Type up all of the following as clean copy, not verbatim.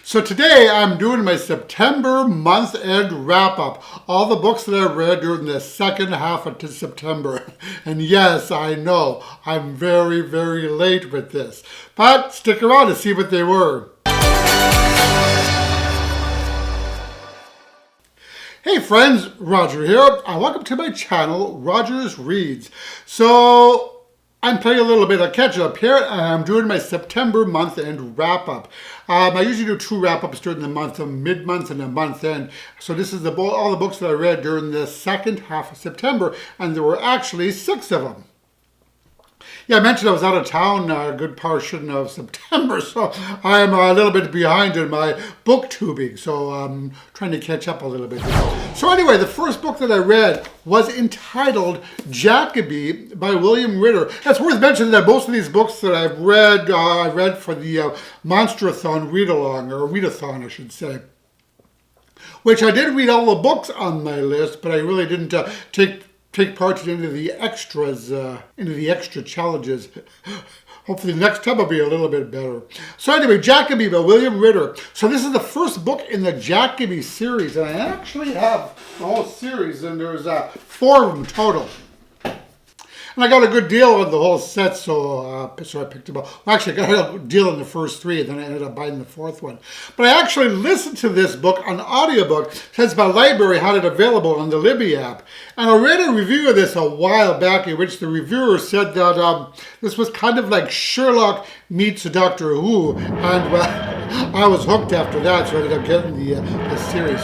So today I'm doing my September month-end wrap-up. All the books that I read during the second half of September. And yes, I know, I'm very, very late with this. But stick around to see what they were. Hey friends, Roger here, and welcome to my channel, Rogers Reads. So, I'm playing a little bit of catch-up here, and I'm doing my September month-end wrap-up. I usually do 2 wrap-ups during the month, a mid-month and a month-end. So this is all the books that I read during the second half of September, and there were actually 6 of them. Yeah, I mentioned I was out of town a good portion of September, so I'm a little bit behind in my booktubing, so I'm trying to catch up a little bit. So anyway, the first book that I read was entitled Jacobi by William Ritter. It's worth mentioning that most of these books that I've read, I read for the Monstrathon read-along, or readathon I should say. Which I did read all the books on my list, but I really didn't take part in any of the extras, into the extra challenges. Hopefully the next time will be a little bit better. So anyway, Jacobi by William Ritter. So this is the first book in the Jacobi series, and I actually have the whole series, and there's 4 of them total. And I got a good deal on the whole set, so I picked them up. Well, actually, I got a deal on the first 3, and then I ended up buying the 4th one. But I actually listened to this book on audiobook since my library had it available on the Libby app. And I read a review of this a while back in which the reviewer said that this was kind of like Sherlock meets Doctor Who. And well, I was hooked after that, so I ended up getting the series.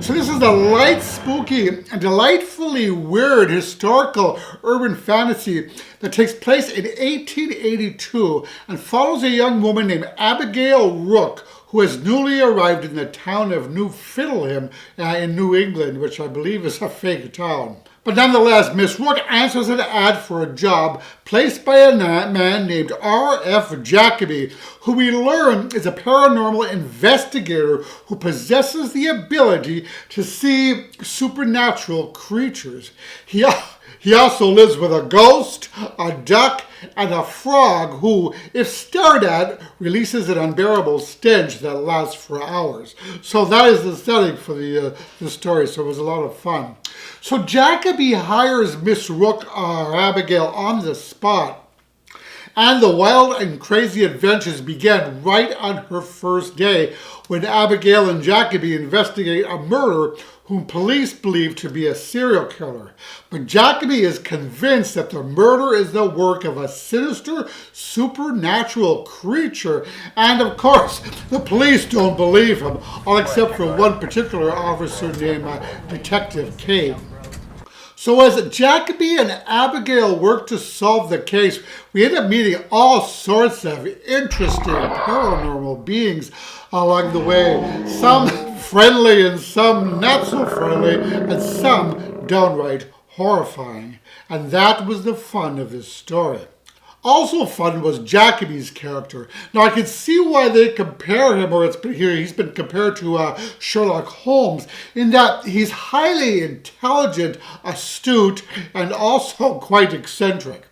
So this is a light, spooky, and delightfully weird historical urban fantasy that takes place in 1882 and follows a young woman named Abigail Rook, who has newly arrived in the town of New Fiddleham in New England, which I believe is a fake town. But nonetheless, Miss Rook answers an ad for a job placed by a man named R.F. Jacobi, who we learn is a paranormal investigator who possesses the ability to see supernatural creatures. He also lives with a ghost, a duck, and a frog who, if stared at, releases an unbearable stench that lasts for hours. So that is the setting for the story, so it was a lot of fun. So Jacobi hires Miss Rook, Abigail, on the spot. And the wild and crazy adventures began right on her first day when Abigail and Jacobi investigate a murder whom police believe to be a serial killer. But Jacobi is convinced that the murder is the work of a sinister supernatural creature. And of course, the police don't believe him, all except for one particular officer named Detective Cade. So as Jacobi and Abigail work to solve the case, we end up meeting all sorts of interesting paranormal beings along the way. Some friendly and some not so friendly, and some downright horrifying. And that was the fun of this story. Also fun was Jacobi's character. Now I can see why they compare him, or he's been compared to Sherlock Holmes, in that he's highly intelligent, astute, and also quite eccentric.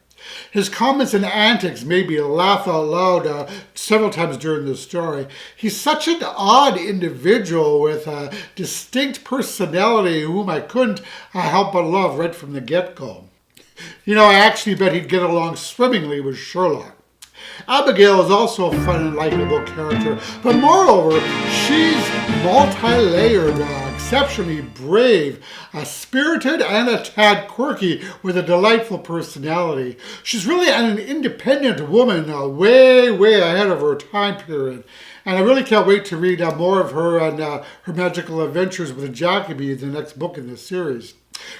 His comments and antics made me laugh out loud several times during the story. He's such an odd individual with a distinct personality whom I couldn't help but love right from the get-go. You know, I actually bet he'd get along swimmingly with Sherlock. Abigail is also a fun and likable character, but moreover, she's multi-layered, exceptionally brave, spirited, and a tad quirky with a delightful personality. She's really an independent woman, way, way ahead of her time period. And I really can't wait to read more of her and her magical adventures with Jacobi in the next book in this series.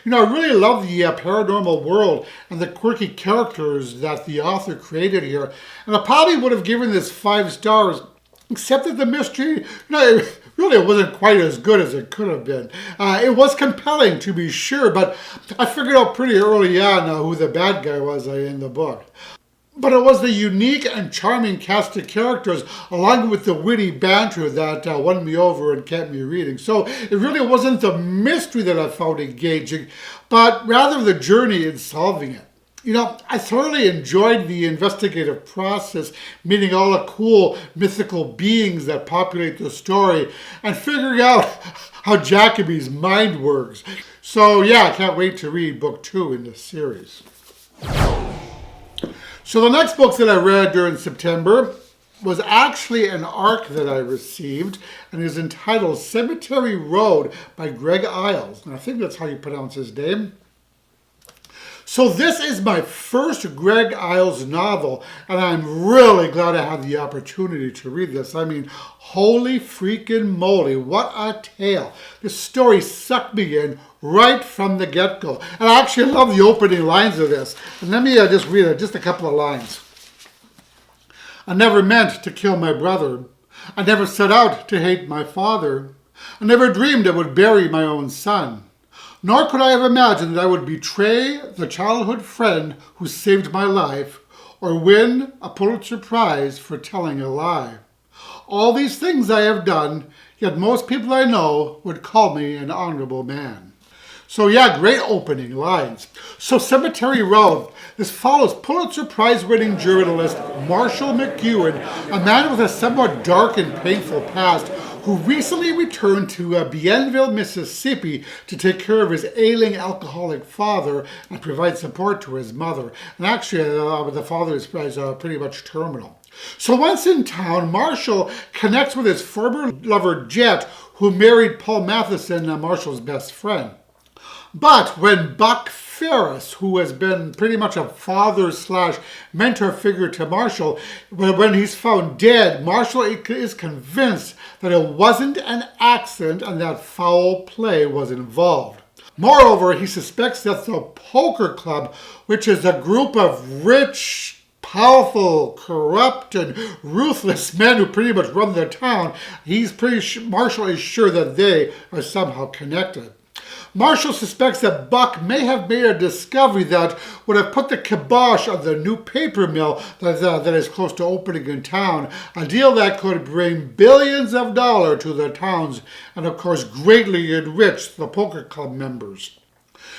You know, I really love the paranormal world and the quirky characters that the author created here. And I probably would have given this 5 stars, except that the mystery, it wasn't quite as good as it could have been. It was compelling, to be sure, but I figured out pretty early on who the bad guy was in the book. But it was the unique and charming cast of characters, along with the witty banter, that won me over and kept me reading. So it really wasn't the mystery that I found engaging, but rather the journey in solving it. I thoroughly enjoyed the investigative process, meeting all the cool mythical beings that populate the story, and figuring out how Jacobi's mind works. So yeah, I can't wait to read book 2 in this series. So the next book that I read during September was actually an ARC that I received, and is entitled Cemetery Road by Greg Iles. And I think that's how you pronounce his name. So this is my first Greg Iles novel, and I'm really glad I had the opportunity to read this. I mean, holy freaking moly, what a tale. This story sucked me in right from the get-go. And I actually love the opening lines of this. And let me just read just a couple of lines. I never meant to kill my brother. I never set out to hate my father. I never dreamed I would bury my own son. Nor could I have imagined that I would betray the childhood friend who saved my life, or win a Pulitzer Prize for telling a lie. All these things I have done, yet most people I know would call me an honorable man. So yeah, great opening lines. So Cemetery Road. This follows Pulitzer Prize-winning journalist Marshall McEwen, a man with a somewhat dark and painful past, who recently returned to Bienville, Mississippi to take care of his ailing alcoholic father and provide support to his mother. And actually, the father is pretty much terminal. So once in town, Marshall connects with his former lover, Jet, who married Paul Matheson, Marshall's best friend. But when Buck Ferris, who has been pretty much a father/mentor figure to Marshall, when he's found dead, Marshall is convinced that it wasn't an accident and that foul play was involved. Moreover, he suspects that the Poker Club, which is a group of rich, powerful, corrupt, and ruthless men who pretty much run the town, Marshall is sure that they are somehow connected. Marshall suspects that Buck may have made a discovery that would have put the kibosh on the new paper mill that is close to opening in town, a deal that could bring billions of dollars to the towns and, of course, greatly enrich the Poker Club members.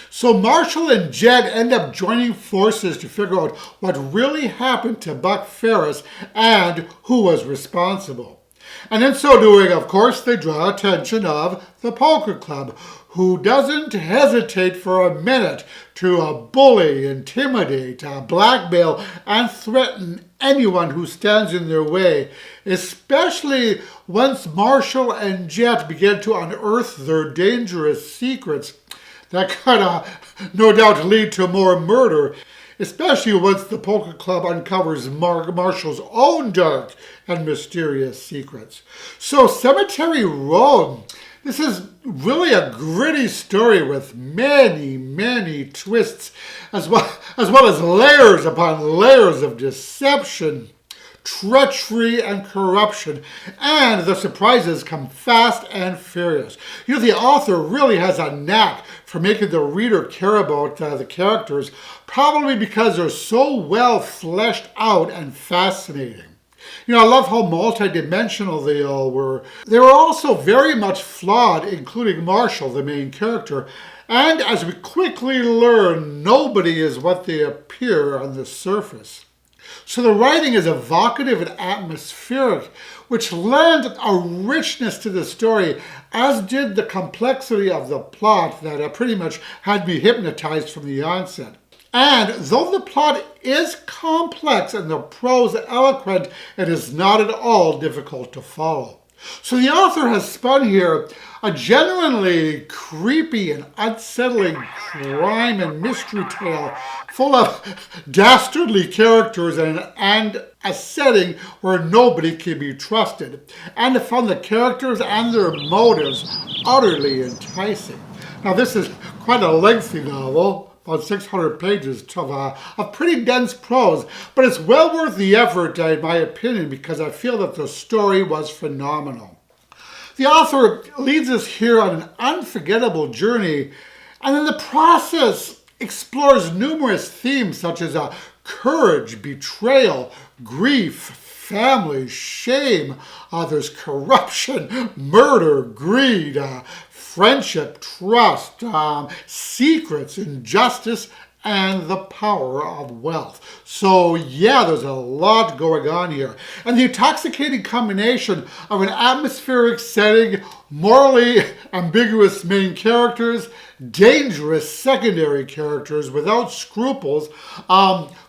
So Marshall and Jed end up joining forces to figure out what really happened to Buck Ferris and who was responsible. And in so doing, of course, they draw attention of the Poker Club, who doesn't hesitate for a minute to bully, intimidate, blackmail, and threaten anyone who stands in their way, especially once Marshall and Jet begin to unearth their dangerous secrets that could no doubt lead to more murder, especially once the Poker Club uncovers Marshall's own dark and mysterious secrets. So Cemetery Road, this is really a gritty story with many, many twists, as well as layers upon layers of deception, treachery, and corruption. And the surprises come fast and furious. The author really has a knack for making the reader care about the characters, probably because they're so well fleshed out and fascinating. I love how multidimensional they all were. They were also very much flawed, including Marshall, the main character. And as we quickly learn, nobody is what they appear on the surface. So the writing is evocative and atmospheric, which lent a richness to the story, as did the complexity of the plot that pretty much had me hypnotized from the onset. And though the plot is complex and the prose eloquent, it is not at all difficult to follow. So the author has spun here a genuinely creepy and unsettling crime and mystery tale full of dastardly characters and a setting where nobody can be trusted, and to find the characters and their motives utterly enticing. Now this is quite a lengthy novel, about 600 pages of pretty dense prose, but it's well worth the effort, in my opinion, because I feel that the story was phenomenal. The author leads us here on an unforgettable journey, and in the process explores numerous themes such as courage, betrayal, grief, family, shame. There's corruption, murder, greed, friendship, trust, secrets, injustice, and the power of wealth. So yeah, there's a lot going on here. And the intoxicating combination of an atmospheric setting, morally ambiguous main characters, dangerous secondary characters without scruples,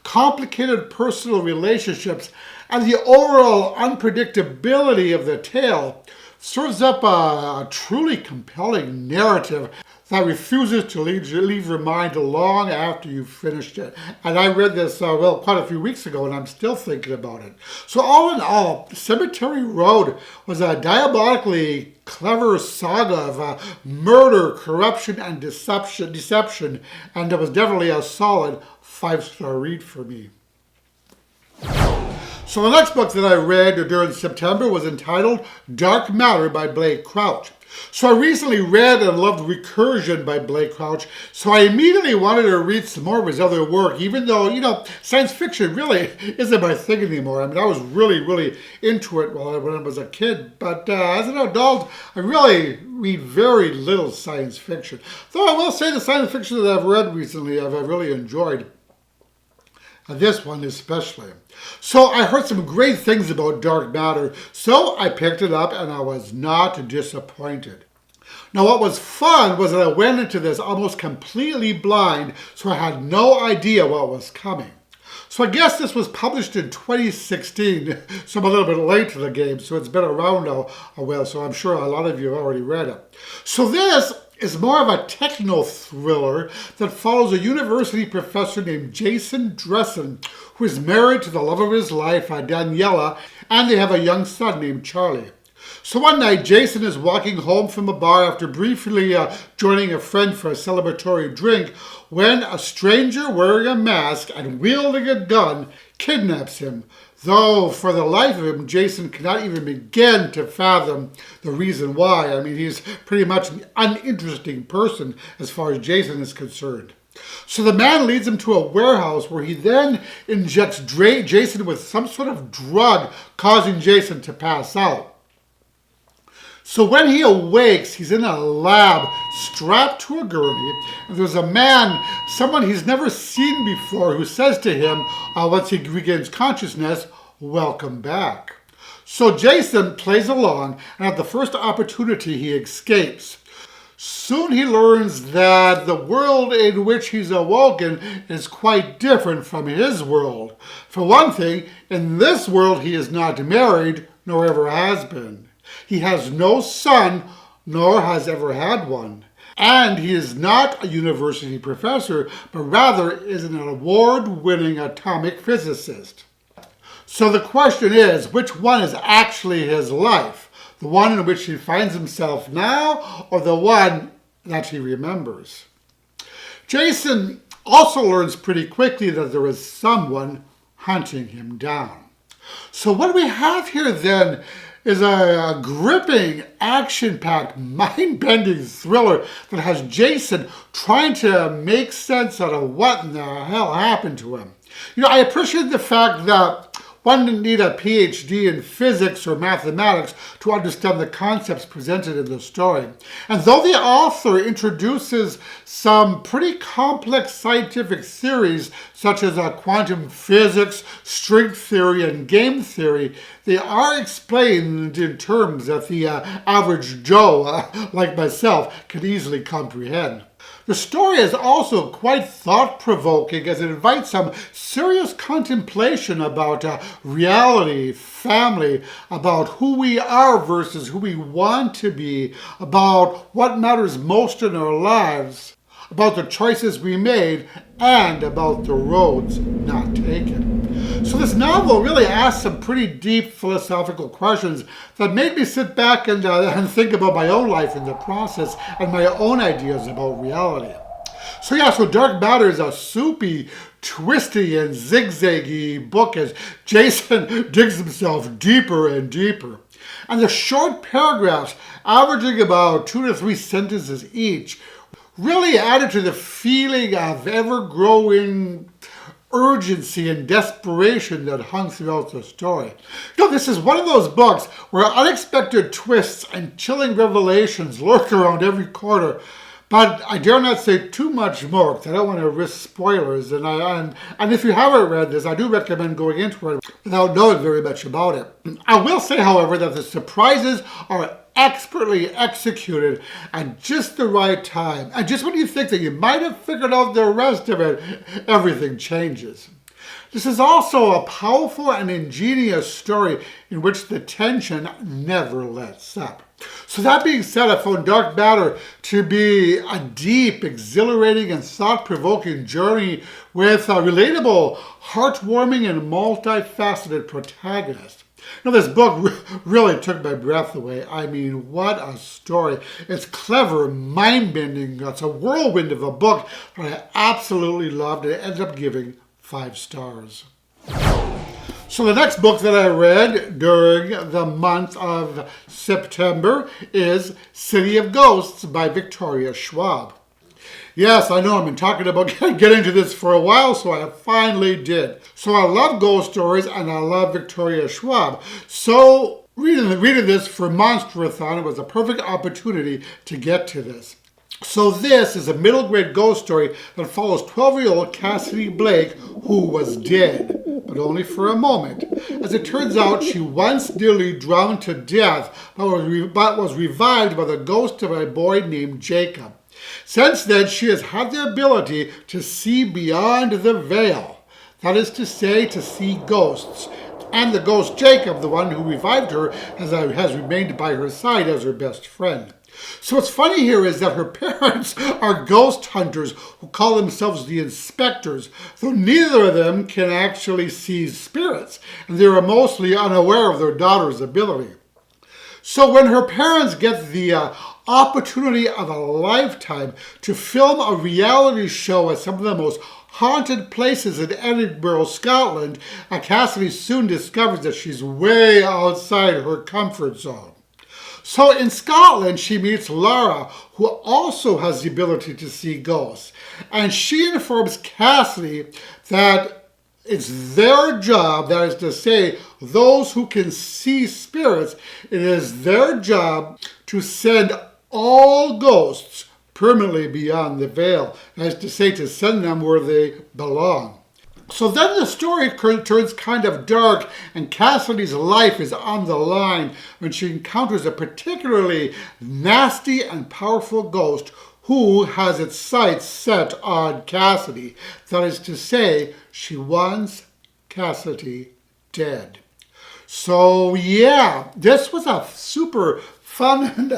complicated personal relationships, and the overall unpredictability of the tale serves up a truly compelling narrative that refuses to leave your mind long after you've finished it. And I read this, quite a few weeks ago, and I'm still thinking about it. So all in all, Cemetery Road was a diabolically clever saga of murder, corruption, and deception, and it was definitely a solid 5-star read for me. So the next book that I read during September was entitled Dark Matter by Blake Crouch. So I recently read and loved Recursion by Blake Crouch, so I immediately wanted to read some more of his other work, even though, science fiction really isn't my thing anymore. I mean, I was really into it when I was a kid, but as an adult, I really read very little science fiction. Though I will say the science fiction that I've read recently, I've really enjoyed. This one especially. So I heard some great things about Dark Matter, so I picked it up and I was not disappointed. Now what was fun was that I went into this almost completely blind, so I had no idea what was coming. So I guess this was published in 2016, so I'm a little bit late to the game, so it's been around a while, so I'm sure a lot of you have already read it. So this is more of a techno thriller that follows a university professor named Jason Dressen, who is married to the love of his life, Daniela, and they have a young son named Charlie. So one night, Jason is walking home from a bar after briefly joining a friend for a celebratory drink when a stranger wearing a mask and wielding a gun kidnaps him. Though, for the life of him, Jason cannot even begin to fathom the reason why. I mean, he's pretty much an uninteresting person as far as Jason is concerned. So the man leads him to a warehouse where he then injects Jason with some sort of drug, causing Jason to pass out. So when he awakes, he's in a lab strapped to a gurney, and there's a man, someone he's never seen before, who says to him, once he regains consciousness, "Welcome back." So Jason plays along, and at the first opportunity he escapes. Soon he learns that the world in which he's awoken is quite different from his world. For one thing, in this world he is not married, nor ever has been. He has no son, nor has ever had one. And he is not a university professor, but rather is an award-winning atomic physicist. So the question is, which one is actually his life? The one in which he finds himself now, or the one that he remembers? Jason also learns pretty quickly that there is someone hunting him down. So what we have here then is a gripping, action-packed, mind-bending thriller that has Jason trying to make sense out of what in the hell happened to him. I appreciate the fact that one didn't need a PhD in physics or mathematics to understand the concepts presented in the story. And though the author introduces some pretty complex scientific theories, such as quantum physics, string theory, and game theory, they are explained in terms that the average Joe, like myself, can easily comprehend. The story is also quite thought-provoking as it invites some serious contemplation about reality, family, about who we are versus who we want to be, about what matters most in our lives, about the choices we made, and about the roads not taken. So this novel really asks some pretty deep philosophical questions that made me sit back and think about my own life in the process and my own ideas about reality. So Dark Matter is a soupy, twisty, and zigzaggy book as Jason digs himself deeper and deeper. And the short paragraphs, averaging about 2 to 3 sentences each, really added to the feeling of ever-growing urgency and desperation that hung throughout the story. This is one of those books where unexpected twists and chilling revelations lurk around every corner, But I dare not say too much more because I don't want to risk spoilers. And if you haven't read this, I do recommend going into it without knowing very much about it. I will say, however, that the surprises are expertly executed at just the right time. And just when you think that you might have figured out the rest of it, everything changes. This is also a powerful and ingenious story in which the tension never lets up. So that being said, I found Dark Matter to be a deep, exhilarating, and thought-provoking journey with a relatable, heartwarming, and multifaceted protagonist. Now, this book really took my breath away. I mean, what a story. It's clever, mind-bending. It's a whirlwind of a book that I absolutely loved, and it ended up giving 5 stars. So the next book that I read during the month of September is City of Ghosts by Victoria Schwab. Yes, I know I've been talking about getting to this for a while, so I finally did. So I love ghost stories and I love Victoria Schwab. So reading this for Monsterathon was a perfect opportunity to get to this. So this is a middle grade ghost story that follows 12-year-old Cassidy Blake, who was dead, but only for a moment. As it turns out, she once nearly drowned to death, but was revived by the ghost of a boy named Jacob. Since then, she has had the ability to see beyond the veil. That is to say, to see ghosts. And the ghost Jacob, the one who revived her, has remained by her side as her best friend. So what's funny here is that her parents are ghost hunters who call themselves the inspectors, though neither of them can actually see spirits, and they are mostly unaware of their daughter's ability. So when her parents get the opportunity of a lifetime to film a reality show at some of the most haunted places in Edinburgh, Scotland, Cassidy soon discovers that she's way outside her comfort zone. So in Scotland, she meets Lara, who also has the ability to see ghosts. And she informs Cassidy that it's their job, that is to say, those who can see spirits, it is their job to send all ghosts permanently beyond the veil. That is to say, to send them where they belong. So then the story turns kind of dark, and Cassidy's life is on the line when she encounters a particularly nasty and powerful ghost who has its sights set on Cassidy. That is to say, she wants Cassidy dead. So yeah, this was a super fun and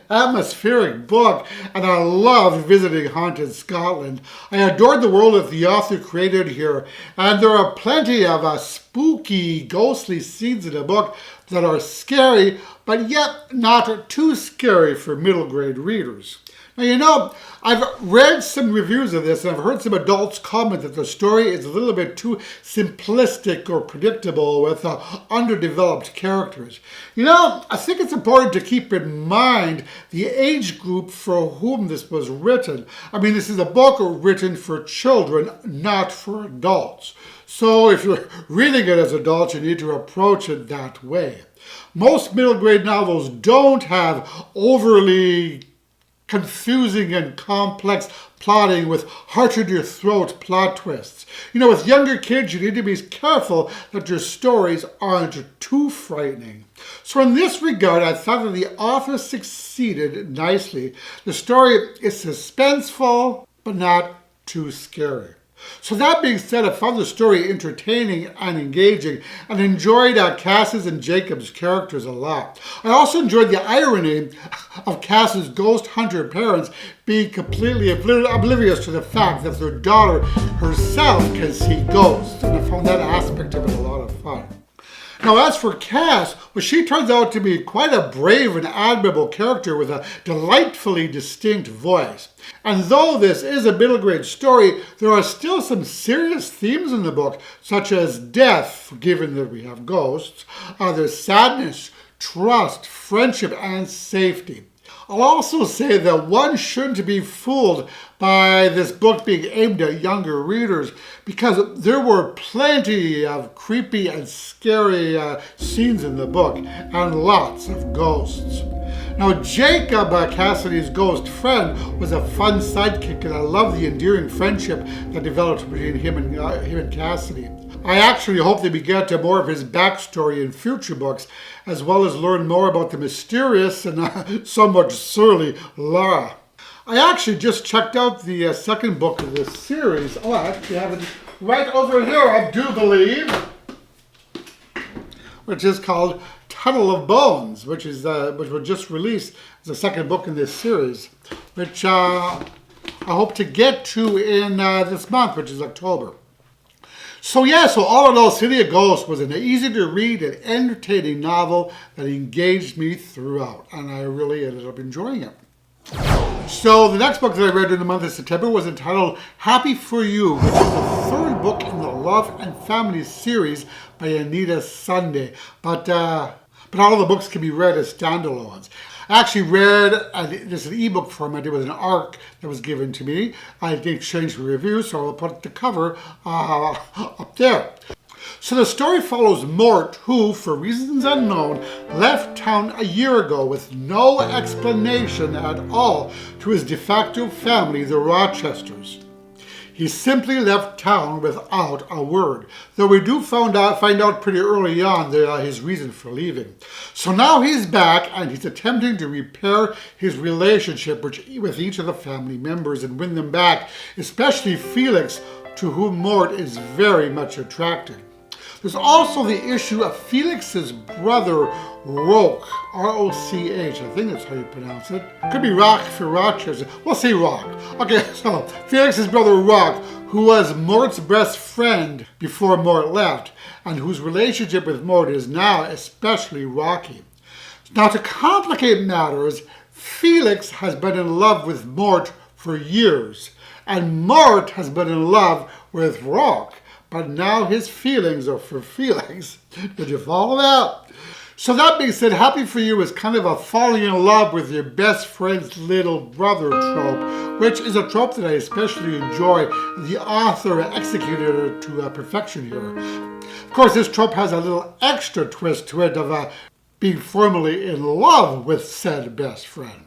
atmospheric book, and I loved visiting haunted Scotland. I adored the world that the author created here, and there are plenty of spooky, ghostly scenes in the book that are scary, but yet not too scary for middle grade readers. Now, you know, I've read some reviews of this, and I've heard some adults comment that the story is a little bit too simplistic or predictable with underdeveloped characters. You know, I think it's important to keep in mind the age group for whom this was written. I mean, this is a book written for children, not for adults. So if you're reading it as adults, you need to approach it that way. Most middle grade novels don't have overly confusing and complex plotting with heart-in-your-throat plot twists. You know, with younger kids, you need to be careful that your stories aren't too frightening. So in this regard, I thought that the author succeeded nicely. The story is suspenseful, but not too scary. So that being said, I found the story entertaining and engaging and enjoyed Cass's and Jacob's characters a lot. I also enjoyed the irony of Cass's ghost hunter parents being completely oblivious to the fact that their daughter herself can see ghosts, and I found that aspect of it a lot of fun. Now, as for Cass, well, she turns out to be quite a brave and admirable character with a delightfully distinct voice. And though this is a middle grade story, there are still some serious themes in the book, such as death, given that we have ghosts, there's sadness, trust, friendship, and safety. I'll also say that one shouldn't be fooled by this book being aimed at younger readers, because there were plenty of creepy and scary scenes in the book, and lots of ghosts. Now, Jacob, Cassidy's ghost friend, was a fun sidekick, and I love the endearing friendship that developed between him and Cassidy. I actually hope that we get to more of his backstory in future books, as well as learn more about the mysterious and somewhat surly Lara. I actually just checked out the second book of this series. Oh, I actually have it right over here, I do believe, which is called Tunnel of Bones, which was just released as the second book in this series, which I hope to get to in this month, which is October. So all in all, City of Ghosts was an easy to read and entertaining novel that engaged me throughout, and I really ended up enjoying it. So the next book that I read in the month of September was entitled Happy For You, which is the third book in the Love and Family series by Anita Sunday. But all of the books can be read as standalones. I actually read this in ebook format. It was an ARC that was given to me. I did exchange for reviews, so I'll put the cover up there. So the story follows Mort, who, for reasons unknown, left town a year ago with no explanation at all to his de facto family, the Rochesters. He simply left town without a word, though we do find out pretty early on his reason for leaving. So now he's back and he's attempting to repair his relationship with each of the family members and win them back, especially Felix, to whom Mort is very much attracted. There's also the issue of Felix's brother, Roch, R-O-C-H, I think that's how you pronounce it. Could be Roch for Rochester. We'll say Roch. Okay, so Felix's brother, Roch, who was Mort's best friend before Mort left, and whose relationship with Mort is now especially rocky. Now, to complicate matters, Felix has been in love with Mort for years, and Mort has been in love with Roch. But now his feelings are for Felix. Did you follow that? So that being said, Happy For You is kind of a falling in love with your best friend's little brother trope, which is a trope that I especially enjoy. The author executed it to perfection here. Of course, this trope has a little extra twist to it of being formally in love with said best friend.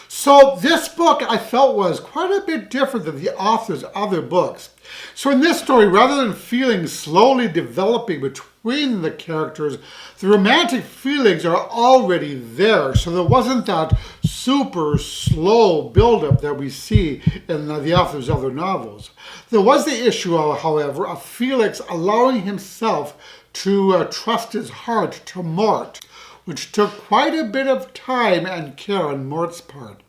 So this book I felt was quite a bit different than the author's other books. So in this story, rather than feelings slowly developing between the characters, the romantic feelings are already there. So there wasn't that super slow buildup that we see in the author's other novels. There was the issue, however, of Felix allowing himself to trust his heart to Mort, which took quite a bit of time and care on Mort's part.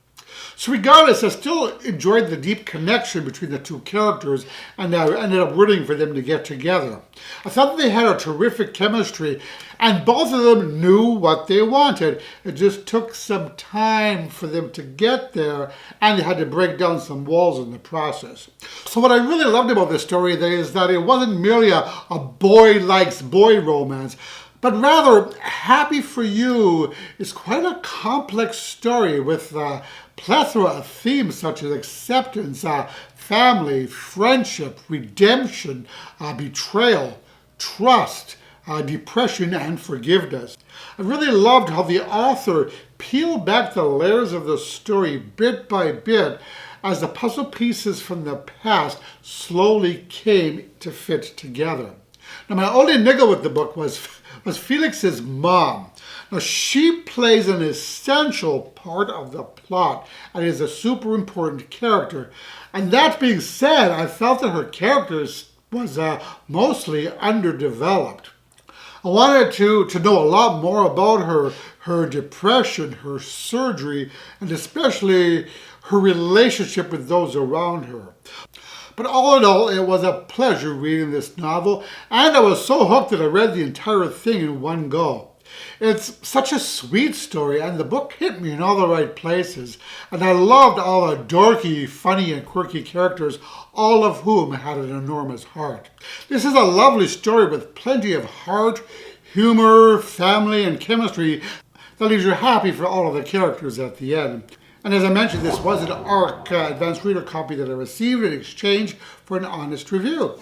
So regardless, I still enjoyed the deep connection between the two characters, and I ended up rooting for them to get together. I thought that they had a terrific chemistry, and both of them knew what they wanted. It just took some time for them to get there, and they had to break down some walls in the process. So what I really loved about this story is that it wasn't merely a boy likes boy romance, but rather, Happy For You is quite a complex story with a plethora of themes such as acceptance, family, friendship, redemption, betrayal, trust, depression, and forgiveness. I really loved how the author peeled back the layers of the story bit by bit as the puzzle pieces from the past slowly came to fit together. Now, my only niggle with the book was Felix's mom. Now, she plays an essential part of the plot and is a super important character. And that being said, I felt that her character was mostly underdeveloped. I wanted to know a lot more about her depression, her surgery, and especially her relationship with those around her. But all in all, it was a pleasure reading this novel, and I was so hooked that I read the entire thing in one go. It's such a sweet story, and the book hit me in all the right places, and I loved all the dorky, funny, and quirky characters, all of whom had an enormous heart. This is a lovely story with plenty of heart, humor, family, and chemistry that leaves you happy for all of the characters at the end. And as I mentioned, this was an ARC Advanced Reader copy that I received in exchange for an honest review.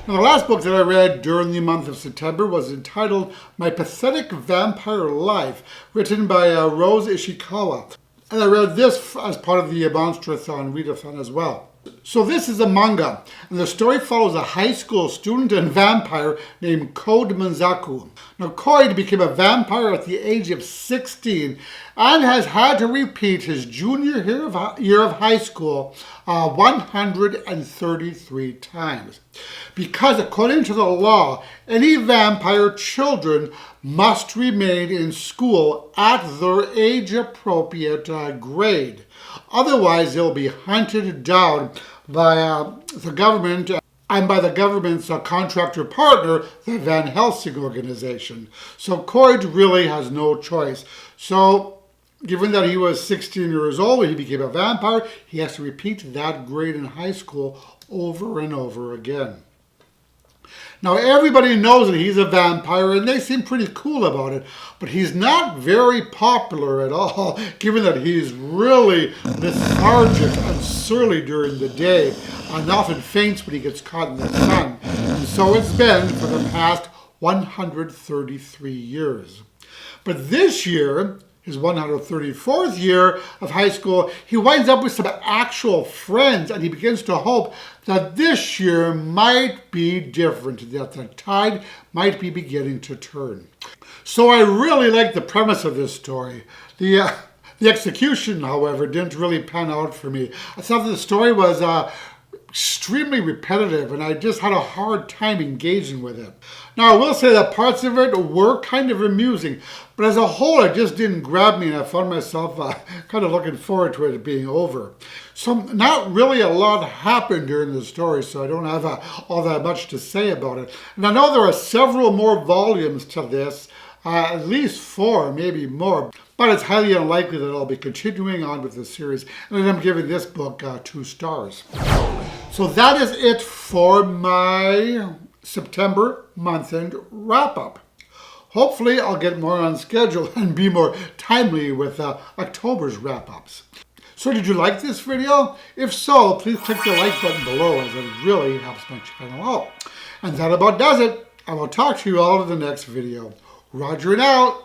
Now, the last book that I read during the month of September was entitled My Pathetic Vampire Life, written by Rose Ishikawa. And I read this as part of the Monstrathon Readathon as well. So this is a manga, and the story follows a high school student and vampire named Code Manzaku. Now Code became a vampire at the age of 16 and has had to repeat his junior year of high school 133 times. Because according to the law, any vampire children must remain in school at their age-appropriate grade. Otherwise, they'll be hunted down by the government and by the government's contractor partner, the Van Helsing organization. So Coyd really has no choice. So given that he was 16 years old when he became a vampire, he has to repeat that grade in high school over and over again. Now everybody knows that he's a vampire and they seem pretty cool about it, but he's not very popular at all, given that he's really lethargic and surly during the day and often faints when he gets caught in the sun. And so it's been for the past 133 years. But this year, his 134th year of high school, he winds up with some actual friends, and he begins to hope that this year might be different, that the tide might be beginning to turn. So I really like the premise of this story. The execution, however, didn't really pan out for me. I thought that the story was extremely repetitive, and I just had a hard time engaging with it. Now, I will say that parts of it were kind of amusing, but as a whole, it just didn't grab me, and I found myself kind of looking forward to it being over. So not really a lot happened during the story, so I don't have all that much to say about it. And I know there are several more volumes to this, at least 4, maybe more, but it's highly unlikely that I'll be continuing on with the series, and I'm giving this book 2 stars. So that is it for my September month-end wrap-up. Hopefully I'll get more on schedule and be more timely with October's wrap-ups. So did you like this video? If so, please click the like button below, as it really helps my channel out. And that about does it. I will talk to you all in the next video. Roger and out.